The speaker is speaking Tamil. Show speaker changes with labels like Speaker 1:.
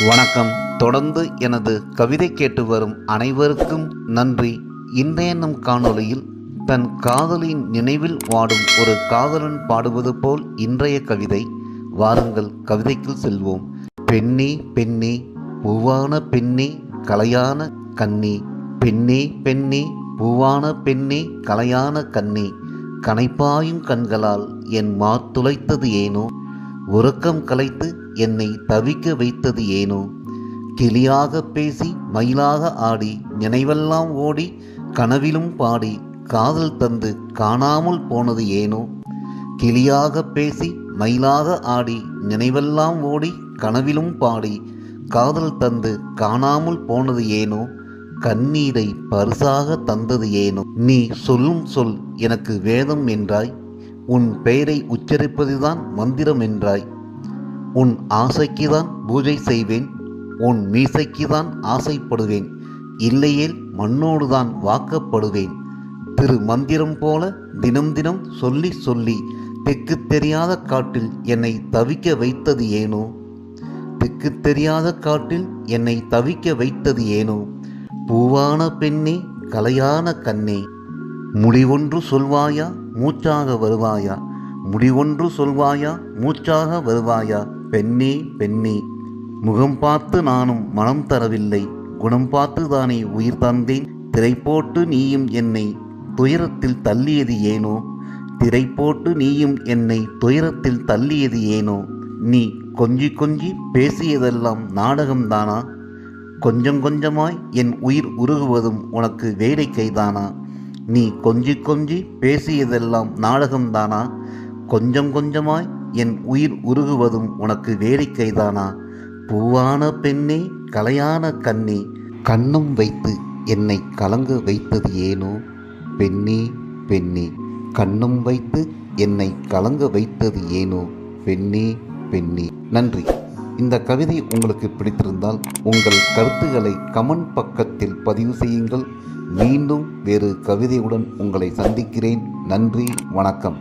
Speaker 1: வணக்கம். தொடர்ந்து எனது கவிதை கேட்டு வரும் அனைவருக்கும் நன்றி. இன்றைய நம் காணொளியில் தன் காதலின் நினைவில் வாடும் ஒரு காதலன் பாடுவது போல் இன்றைய கவிதை. வாருங்கள் கவிதைக்குள் செல்வோம். பெண்ணே பெண்ணே பூவான பெண்ணே கலையான கண்ணே, பெண்ணே பெண்ணே பூவான பெண்ணே கலையான கண்ணே, கனைப்பாயும் கண்களால் என் மாத்துளைத்தது ஏனோ, உறக்கம் கலைத்து என்னை தவிக்க வைத்தது ஏனோ, கிளியாக பேசி மயிலாக ஆடி நினைவெல்லாம் ஓடி கனவிலும் பாடி காதல் தந்து காணாமல் போனது ஏனோ, கிளியாக பேசி மயிலாக ஆடி நினைவெல்லாம் ஓடி கனவிலும் பாடி காதல் தந்து காணாமல் போனது ஏனோ, கண்ணீரை பரிசாக தந்தது ஏனோ. நீ சொல்லும் சொல் எனக்கு வேதம் என்றாய், உன் பெயரை உச்சரிப்பதுதான் மந்திரம் என்றாய், உன் ஆசைக்குதான் பூஜை செய்வேன், உன் மீசைக்குதான் ஆசைப்படுவேன், இல்லையேல் மண்ணோடுதான் வாக்கப்படுவேன். திரு மந்திரம் போல தினம் தினம் சொல்லி சொல்லி திக்கு தெரியாத காட்டில் என்னை தவிக்க வைத்தது ஏனோ, திக்கு தெரியாத காட்டில் என்னை தவிக்க வைத்தது ஏனோ, பூவான பெண்ணே கலையான கண்ணே, முடிவொன்று சொல்வாயா மூச்சாக வருவாயா, முடிவொன்று சொல்வாயா மூச்சாக வருவாயா, பெண்ணே பெண்ணே முகம் பார்த்து நானும் மனம் தரவில்லை, குணம் பார்த்து தானே உயிர் தந்தேன், திரை போட்டு நீயும் என்னை துயரத்தில் தள்ளியது ஏனோ, திரை போட்டு நீயும் என்னை துயரத்தில் தள்ளியது ஏனோ. நீ கொஞ்சி கொஞ்சி பேசியதெல்லாம் நாடகம்தானா, கொஞ்சம் கொஞ்சமாய் என் உயிர் உருகுவதும் உனக்கு வேடிக்கைதானா, நீ கொஞ்சி கொஞ்சி பேசியதெல்லாம் நாடகம்தானா, கொஞ்சம் கொஞ்சமாய் என் உயிர் உருகுவதும் உனக்கு வேடிக்கைதானா, பூவான பெண்ணே கலையான கண்ணே, கண்ணம் வைத்து என்னை கலங்க வைத்தது ஏனோ, பெண்ணே பெண்ணே கண்ணம் வைத்து என்னை கலங்க வைத்தது ஏனோ, பெண்ணே பெண்ணே. நன்றி. இந்த கவிதை உங்களுக்கு பிடித்திருந்தால் உங்கள் கருத்துக்களை கமெண்ட் பக்கத்தில் பதிவு செய்யுங்கள். மீண்டும் வேறு கவிதையுடன் உங்களை சந்திக்கிறேன். நன்றி, வணக்கம்.